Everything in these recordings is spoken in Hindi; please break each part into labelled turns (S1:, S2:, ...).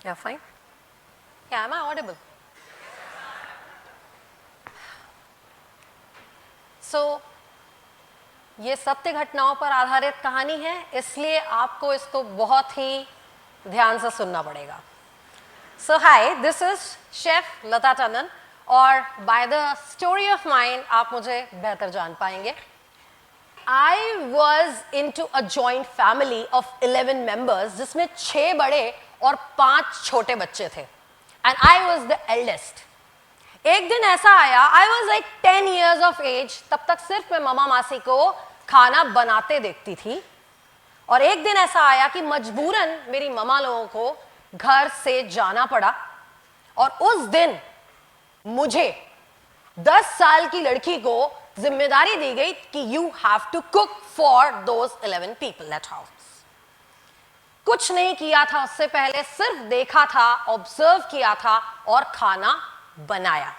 S1: Yeah, fine. Yeah, am I audible? So, ये सत्य घटनाओं पर आधारित कहानी है, इसलिए आपको इसको बहुत ही ध्यान से सुनना पड़ेगा. So hi, this is Chef Lata Tandon, और by the story of mine आप मुझे बेहतर जान पाएंगे. I was into a joint family of 11 members, जिसमें 6 बड़े और 5 छोटे बच्चे थे. And I was the eldest. एक दिन ऐसा आया, I was like 10 years of age, तब तक सिर्फ मैं मामा मासी को खाना बनाते देखती थी. और एक दिन ऐसा आया कि मजबूरन मेरी मामा लोगों को घर से जाना पड़ा, और उस दिन मुझे 10 साल की लड़की को जिम्मेदारी दी गई कि you have to cook for those 11 people at house. कुछ नहीं किया था उससे पहले, सिर्फ देखा था, ऑब्जर्व किया था और खाना बनाया.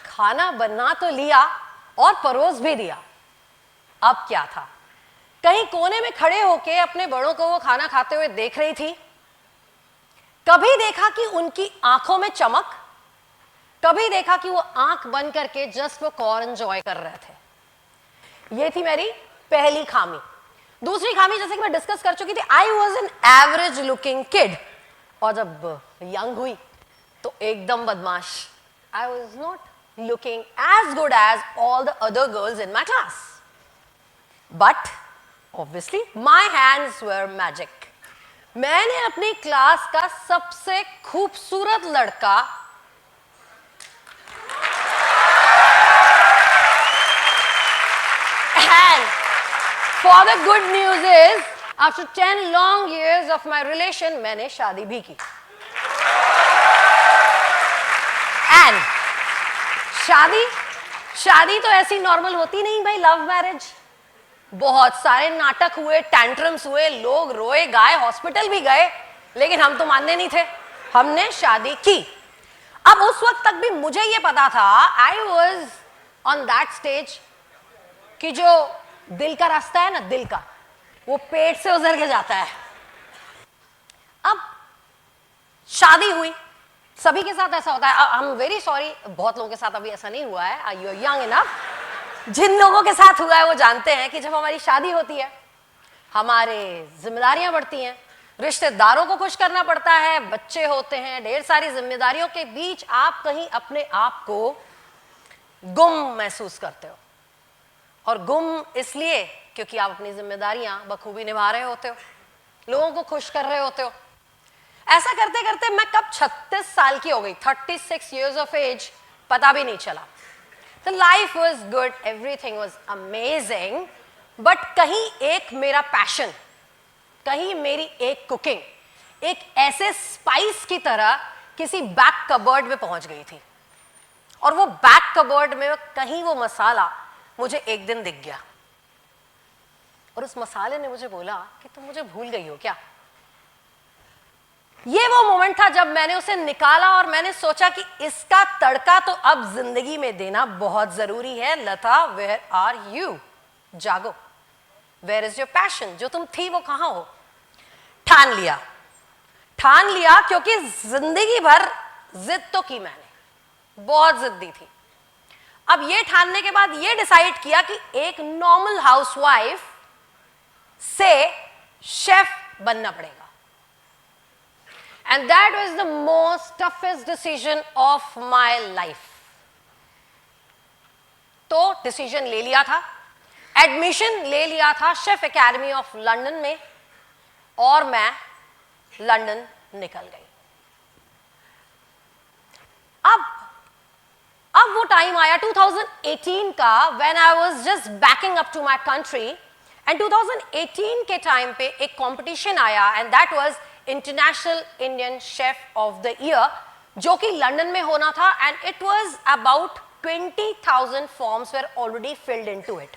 S1: खाना बना तो लिया और परोस भी दिया. अब क्या था, कहीं कोने में खड़े होके अपने बड़ों को वो खाना खाते हुए देख रही थी. कभी देखा कि उनकी आंखों में चमक, कभी देखा कि वो आंख बंद करके जस्ट वो कॉर्न एंजॉय कर रहे थे. ये थी मेरी पहली खामी. दूसरी खामी जैसे कि मैं डिस्कस कर चुकी थी, I was an average looking kid. और जब यंग हुई तो एकदम बदमाश. I was not looking as good as all the other girls in my class, but obviously my hands were magic. मैंने अपनी क्लास का सबसे खूबसूरत लड़का and for the good news is after 10 long years of my relation मैंने शादी भी की. and शादी तो ऐसी नॉर्मल होती नहीं भाई, लव मैरिज. बहुत सारे नाटक हुए, टैंट्रम्स हुए, लोग रोए गाए, हॉस्पिटल भी गए, लेकिन हम तो मानने नहीं थे. हमने शादी की. अब उस वक्त तक भी मुझे ये पता था, I was on that stage कि जो दिल का रास्ता है ना, दिल का, वो पेट से उजर के जाता है. अब शादी हुई, सभी के साथ ऐसा होता है. आई एम वेरी सॉरी, बहुत लोगों के साथ अभी ऐसा नहीं हुआ है. You are young enough. जिन लोगों के साथ हुआ है वो जानते हैं कि जब हमारी शादी होती है, हमारे जिम्मेदारियां बढ़ती हैं, रिश्तेदारों को खुश करना पड़ता है, बच्चे होते हैं, ढेर सारी जिम्मेदारियों के बीच आप कहीं अपने आप को गुम महसूस करते हो. और गुम इसलिए क्योंकि आप अपनी जिम्मेदारियां बखूबी निभा रहे होते हो, लोगों को खुश कर रहे होते हो. ऐसा करते करते मैं कब 36 साल की हो गई, 36 years of age, पता भी नहीं चला. The life was good, everything was amazing, but कहीं एक मेरा पैशन, कहीं मेरी एक कुकिंग एक ऐसे स्पाइस की तरह किसी बैक कबर्ड में पहुंच गई थी. और वो बैक कबर्ड में कहीं वो मसाला मुझे एक दिन दिख गया, और उस मसाले ने मुझे बोला कि तुम मुझे भूल गई हो क्या. ये वो मोमेंट था जब मैंने उसे निकाला और मैंने सोचा कि इसका तड़का तो अब जिंदगी में देना बहुत जरूरी है. लता, वेयर आर यू? जागो, वेयर इज योर पैशन? जो तुम थी वो कहां हो? ठान लिया क्योंकि जिंदगी भर जिद तो की मैंने, बहुत जिद्दी थी. अब ये ठानने के बाद ये डिसाइड किया कि एक नॉर्मल हाउसवाइफ से शेफ बनना पड़ेगा. And that was the most toughest decision of my life. तो डिसीजन ले लिया था, एडमिशन ले लिया था शेफ एकेडमी ऑफ लंदन में, और मैं लंदन निकल गई. अब वो टाइम आया 2018 का, when I was just backing up to my country. and 2018 के टाइम पे एक कंपटीशन आया, and that was international Indian chef of the year, जो कि लंदन में होना था. And it was about 20,000 forms were already filled into it.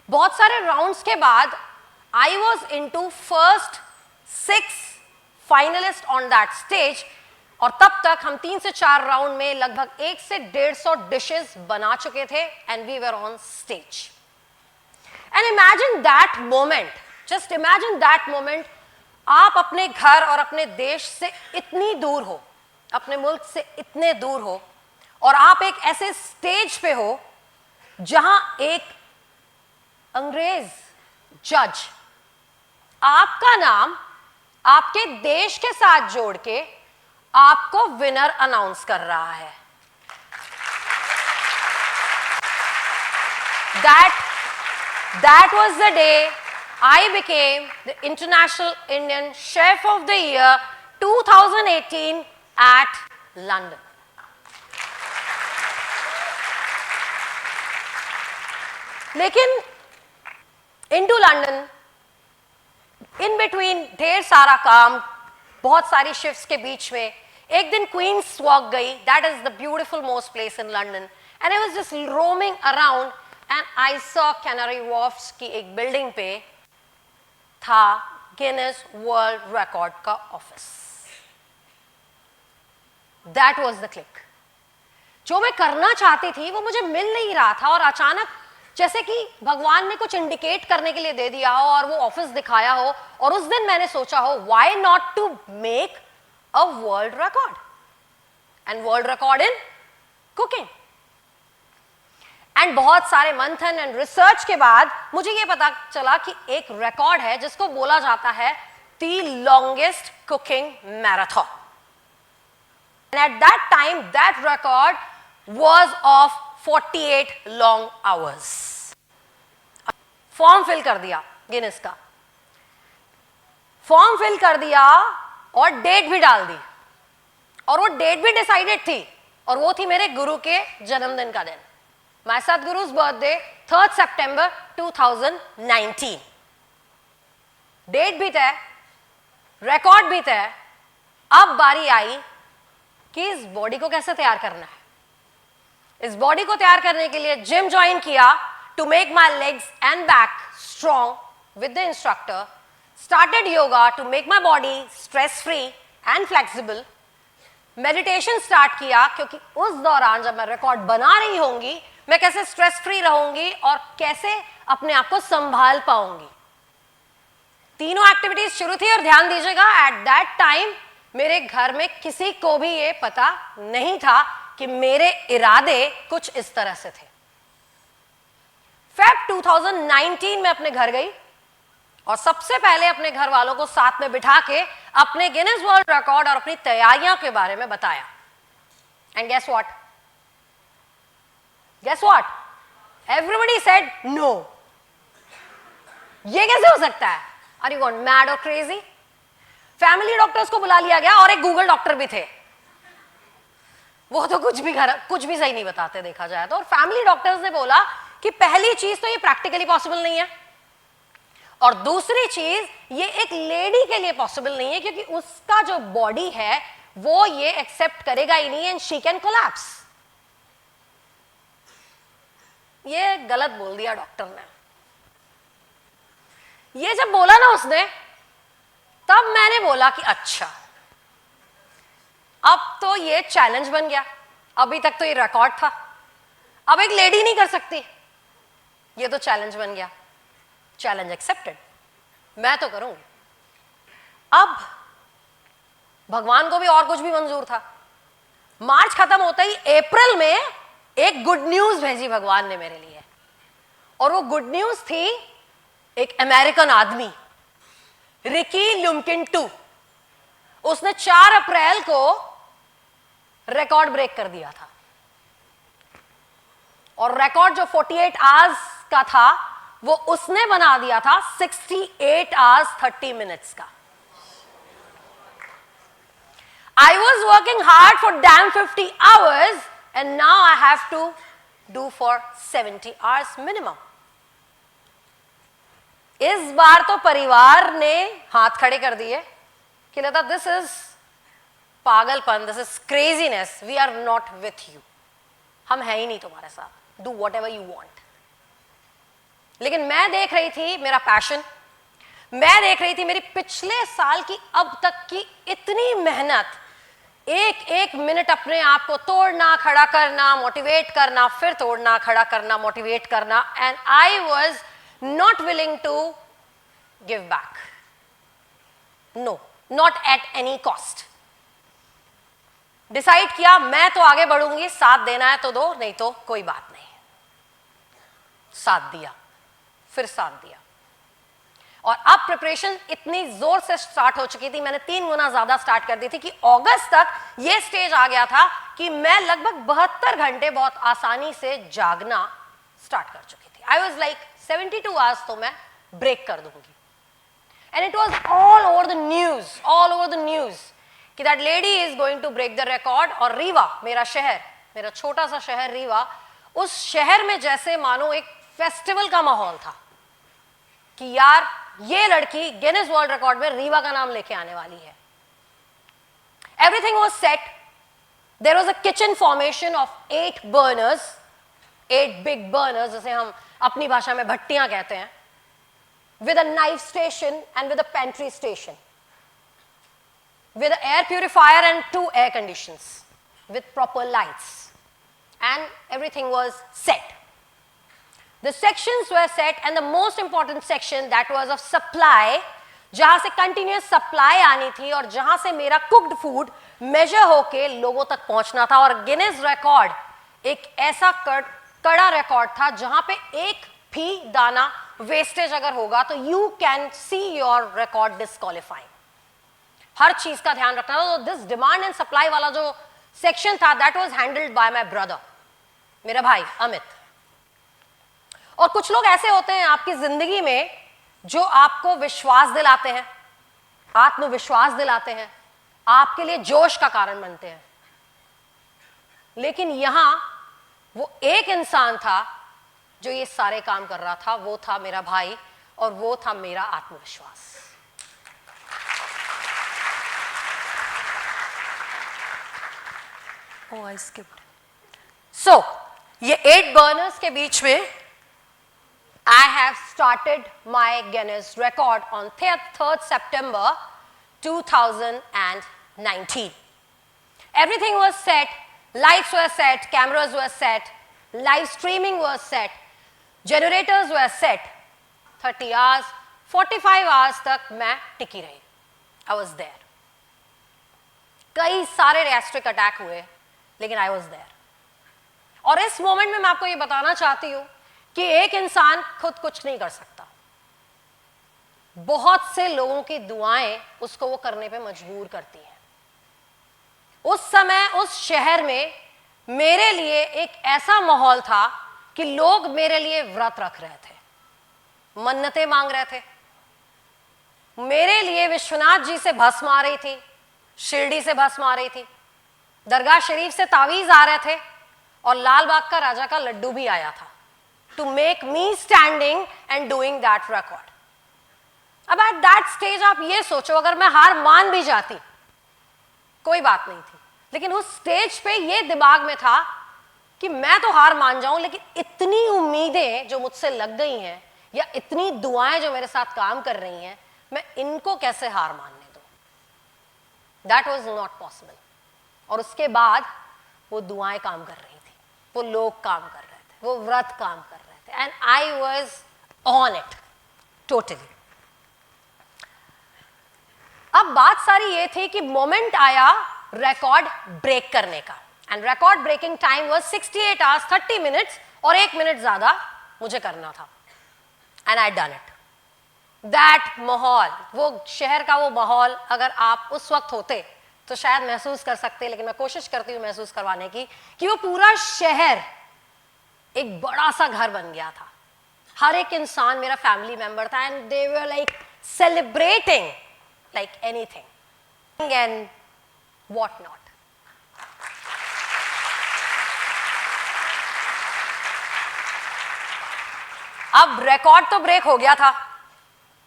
S1: बहुत सारे राउंड्स के बाद I was into first 6 finalist on that stage. और तब तक हम 3 से 4 राउंड में लगभग 1 से 150 डिशेस बना चुके थे, and we were on stage. And imagine that moment, just imagine that moment. आप अपने घर और अपने देश से इतनी दूर हो, अपने मुल्क से इतने दूर हो, और आप एक ऐसे स्टेज पे हो जहां एक अंग्रेज जज आपका नाम आपके देश के साथ जोड़ के आपको विनर अनाउंस कर रहा है। That was the day I became the International Indian Chef of the Year 2018 at London. लेकिन into London, in between ढेर सारा काम, बहुत सारी shifts के बीच में एक दिन Queen's Walk गई. That is the beautiful most place in London. And I was just roaming around and I saw Canary Wharf की एक बिल्डिंग पे था Guinness World Record का office. That was the click. जो मैं करना चाहती थी वो मुझे मिल नहीं रहा था, और अचानक जैसे कि भगवान ने कुछ इंडिकेट करने के लिए दे दिया हो और वो ऑफिस दिखाया हो, और उस दिन मैंने सोचा हो why not to make a world record, and world record in cooking. And बहुत सारे मंथन एंड रिसर्च के बाद मुझे ये पता चला कि एक रिकॉर्ड है जिसको बोला जाता है the longest cooking marathon. And at that time that record was of 48 long hours. Form fill कर दिया गिनेस का, फॉर्म फिल कर दिया और डेट भी डाल दी, और वो डेट भी डिसाइडेड थी, और वो थी मेरे गुरु के जन्मदिन का दिन. My Sadguru's birthday 3rd September 2019. Date भी तय, रिकॉर्ड भी तय. अब बारी आई कि इस बॉडी को कैसे तैयार करना है. इस बॉडी को तैयार करने के लिए जिम ज्वाइन किया to make my legs and back strong with the instructor. Started yoga to make my body stress free and flexible. Meditation start किया क्योंकि उस दौरान जब मैं रिकॉर्ड बना रही होंगी मैं कैसे स्ट्रेस फ्री रहूंगी और कैसे अपने आप को संभाल पाऊंगी. तीनों एक्टिविटीज शुरू थी, और ध्यान दीजिएगा एट दैट टाइम मेरे घर में किसी को भी ये पता नहीं था कि मेरे इरादे कुछ इस तरह से थे. फेब 2019 में अपने घर गई और सबसे पहले अपने घर वालों को साथ में बिठा के अपने गिनेस वर्ल्ड रिकॉर्ड और अपनी तैयारियों के बारे में बताया. And guess what? Guess what? Everybody said no. ये कैसे हो सकता है? Are you gone mad or crazy? Family doctors को बुला लिया गया, और एक गूगल डॉक्टर भी थे. वो तो कुछ भी सही नहीं बताते देखा जाए तो. और फैमिली डॉक्टर्स ने बोला कि पहली चीज तो ये प्रैक्टिकली पॉसिबल नहीं है, और दूसरी चीज ये एक लेडी के लिए पॉसिबल नहीं है क्योंकि उसका जो बॉडी है वो ये एक्सेप्ट करेगा ही नहीं, एंड शी कैन कोलैप्स. ये गलत बोल दिया डॉक्टर ने. ये जब बोला ना उसने, तब मैंने बोला कि अच्छा, अब तो ये चैलेंज बन गया. अभी तक तो ये रिकॉर्ड था, अब एक लेडी नहीं कर सकती, ये तो चैलेंज बन गया. चैलेंज एक्सेप्टेड, मैं तो करूंगी. अब भगवान को भी और कुछ भी मंजूर था. मार्च खत्म होता ही अप्रैल में एक गुड न्यूज भेजी भगवान ने मेरे लिए, और वो गुड न्यूज थी एक अमेरिकन आदमी रिकी ल्यूमकिन 2. उसने 4 अप्रैल को रिकॉर्ड ब्रेक कर दिया था, और रिकॉर्ड जो 48 आवर्स का था वो उसने बना दिया था 68 आवर्स 30 मिनट्स का. I was working hard for damn 50 hours and now I have to do for 70 hours minimum. इस बार तो परिवार ने हाथ खड़े कर दिए कि लता दिस इज पागलपन, this is craziness, we are not with you, हम है ही नहीं तुम्हारे साथ, do whatever you want. लेकिन मैं देख रही थी मेरा पैशन, मैं देख रही थी मेरी पिछले साल की अब तक की इतनी मेहनत, एक एक मिनट अपने आप को तोड़ना, खड़ा करना, मोटिवेट करना, फिर तोड़ना, खड़ा करना, मोटिवेट करना, and I was not willing to give back. No, not at any cost. Decide किया मैं तो आगे बढ़ूंगी, साथ देना है तो दो, नहीं तो कोई बात नहीं। साथ दिया, फिर साथ दिया। और अब प्रिपरेशन इतनी जोर से स्टार्ट हो चुकी थी, मैंने 3 गुना ज्यादा स्टार्ट कर दी थी कि अगस्त तक ये स्टेज आ गया था कि मैं लगभग 72 घंटे बहुत आसानी से जागना स्टार्ट कर चुकी थी। आई वॉज लाइक 72 आवर्स तो मैं ब्रेक कर दूंगी। And it was all over the news कि that lady is going to break the record. और रीवा, मेरा शहर, मेरा छोटा सा शहर रीवा, उस शहर में जैसे मानो एक फेस्टिवल का माहौल था कि यार ये लड़की गिनीज वर्ल्ड रिकॉर्ड में रीवा का नाम लेके आने वाली है। Everything was set. There was a kitchen formation of 8 burners, 8 big burners, जैसे हम अपनी भाषा में भट्टियां कहते हैं, with a knife station and with a pantry station, with an air purifier and 2 air conditions, with proper lights, and everything was set. The sections were set, and the most important section that was of supply, जहां से कंटिन्यूस सप्लाई आनी थी और जहां से मेरा कुक्ड फूड मेजर होके लोगों तक पहुंचना था। और गिनीज रिकॉर्ड एक ऐसा कड़ा रिकॉर्ड था जहां पे एक भी दाना वेस्टेज अगर होगा तो you can see your record disqualifying. हर चीज का ध्यान रखना था। तो दिस डिमांड एंड सप्लाई वाला जो सेक्शन था, that was handled by my brother, मेरा भाई अमित। और कुछ लोग ऐसे होते हैं आपकी जिंदगी में जो आपको विश्वास दिलाते हैं, आत्मविश्वास दिलाते हैं, आपके लिए जोश का कारण बनते हैं। लेकिन यहां वो एक इंसान था जो ये सारे काम कर रहा था, वो था मेरा भाई और वो था मेरा आत्मविश्वास। Oh, I skipped. So, ये 8 burners के बीच में I have started my Guinness record on 3rd September 2019. Everything was set, lights were set, cameras were set, live streaming was set, generators were set. 30 hours, 45 hours तक मैं टिकी रही। I was there. कई सारे गैस्ट्रिक अटैक हुए, लेकिन I was there. और इस मोमेंट में मैं आपको ये बताना चाहती हूं कि एक इंसान खुद कुछ नहीं कर सकता। बहुत से लोगों की दुआएं उसको वो करने पे मजबूर करती हैं। उस समय उस शहर में मेरे लिए एक ऐसा माहौल था कि लोग मेरे लिए व्रत रख रहे थे, मन्नतें मांग रहे थे। मेरे लिए विश्वनाथ जी से भस्म आ रही थी, शिरडी से भस्म आ रही थी, दरगाह शरीफ से तावीज आ रहे थे और लाल बाग का राजा का लड्डू भी आया था, to make me standing and doing that record. अब at that stage आप ये सोचो, अगर मैं हार मान भी जाती कोई बात नहीं थी, लेकिन उस स्टेज पे ये दिमाग में था कि मैं तो हार मान जाऊं, लेकिन इतनी उम्मीदें जो मुझसे लग गई हैं या इतनी दुआएं जो मेरे साथ काम कर रही हैं, मैं इनको कैसे हार मानने दूं? That was not possible. और उसके बाद वो दुआएं काम कर रही थी, वो लोग काम कर रहे थे, वो व्रत काम कर रहे थे, and I was on it totally. अब बात सारी ये थी कि मोमेंट आया रिकॉर्ड ब्रेक करने का, and record breaking time was 68 hours 30 minutes और 1 मिनट ज्यादा मुझे करना था, and I done it. That माहौल, वो शहर का वो माहौल, अगर आप उस वक्त होते तो शायद महसूस कर सकते, लेकिन मैं कोशिश करती हूँ महसूस करवाने की कि वो पूरा शहर एक बड़ा सा घर बन गया था। हर एक इंसान मेरा फैमिली मेंबर था, and they were like celebrating like anything and what not. अब रिकॉर्ड तो ब्रेक हो गया था,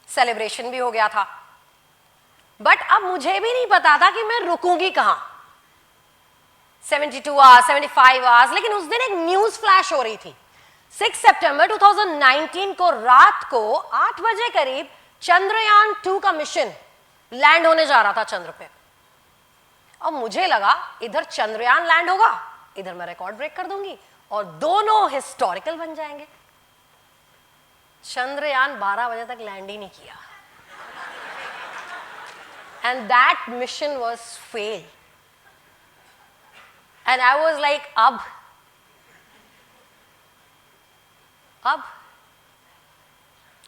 S1: सेलिब्रेशन भी हो गया था, बट अब मुझे भी नहीं पता था कि मैं रुकूंगी कहां। 72 आवर्स, 75 आवर्स, लेकिन उस दिन एक न्यूज फ्लैश हो रही थी। 6 सितंबर 2019 को रात को 8 बजे करीब चंद्रयान 2 का मिशन लैंड होने जा रहा था चंद्र पे। अब मुझे लगा इधर चंद्रयान लैंड होगा, इधर मैं रिकॉर्ड ब्रेक कर दूंगी और दोनों हिस्टोरिकल बन जाएंगे। चंद्रयान 12 बजे तक लैंड ही नहीं किया। and that mission was failed. And I was like, ab.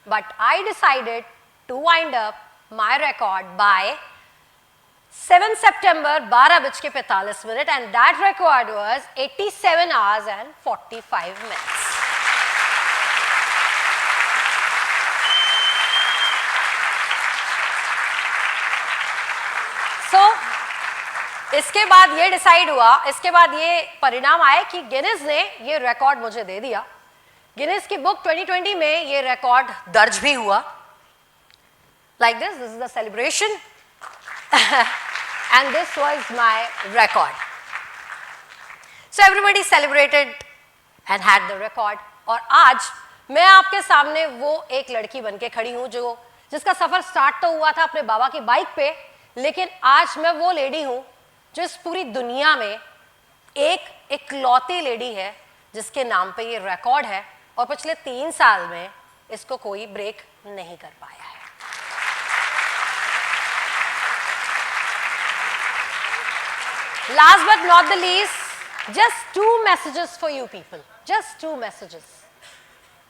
S1: But I decided to wind up my record by 7 September 12:45, and that record was 87 hours and 45 minutes. So, इसके बाद ये डिसाइड हुआ, इसके बाद ये परिणाम आए कि गिनीज ने ये रिकॉर्ड मुझे दे दिया. गिनीज की बुक 2020 में ये रिकॉर्ड दर्ज भी हुआ. Like this is the celebration. And this was my record. So everybody celebrated and had the record. और आज मैं आपके सामने वो एक लड़की बनके खड़ी हूँ जिसका सफर स्टार्ट तो हुआ था अपने बाबा की बाइक पे, लेकिन आज मैं वो लेडी हूँ जो इस पूरी दुनिया में एक इकलौती लेडी है जिसके नाम पे ये रिकॉर्ड है, और पिछले 3 साल में इसको कोई ब्रेक नहीं कर पाया है. Last but not the least, just 2 messages for you people. Just 2 messages.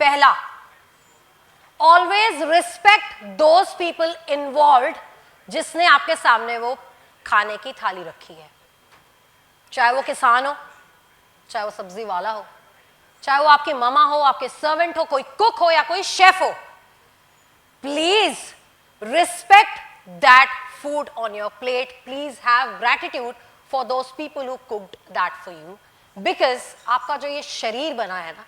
S1: पहला, always respect those people involved जिसने आपके सामने वो खाने की थाली रखी है. चाहे वो किसान हो, चाहे वो सब्जी वाला हो, चाहे वो आपकी मामा हो, आपके सर्वेंट हो, कोई कुक हो या कोई शेफ हो. Please respect that food on your plate. Please have gratitude for those people who cooked that for you, because आपका जो ये शरीर बना है ना,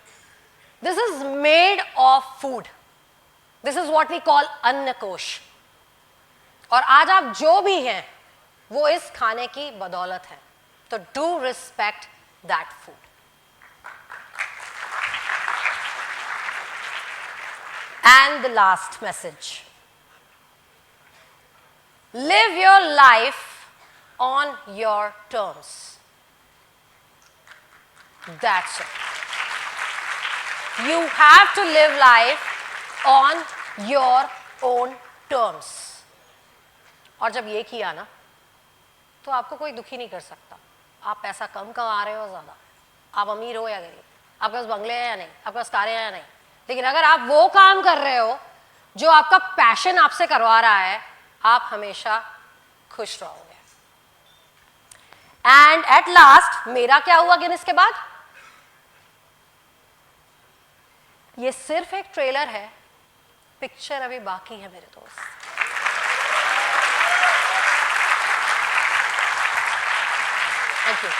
S1: this is made of food. This is what we call अन्न कोश. और आज आप जो भी हैं वो इस खाने की बदौलत हैं. तो do respect that food. And the last message, live your life on your terms. That's it. You have to live life on your own terms. और जब ये किया ना, तो आपको कोई दुखी नहीं कर सकता. आप पैसा कम कमा रहे हो ज़्यादा, आप अमीर हो या गरीब, आपके पास बंगले हैं या नहीं, आपके पास कारें हैं या नहीं, लेकिन अगर आप वो काम कर रहे हो जो आपका पैशन आपसे करवा रहा है, आप हमेशा खुश रहोगे. एंड एट लास्ट मेरा क्या हुआ गिनीज के बाद? ये सिर्फ एक ट्रेलर है, पिक्चर अभी बाकी है मेरे दोस्त. Thank you.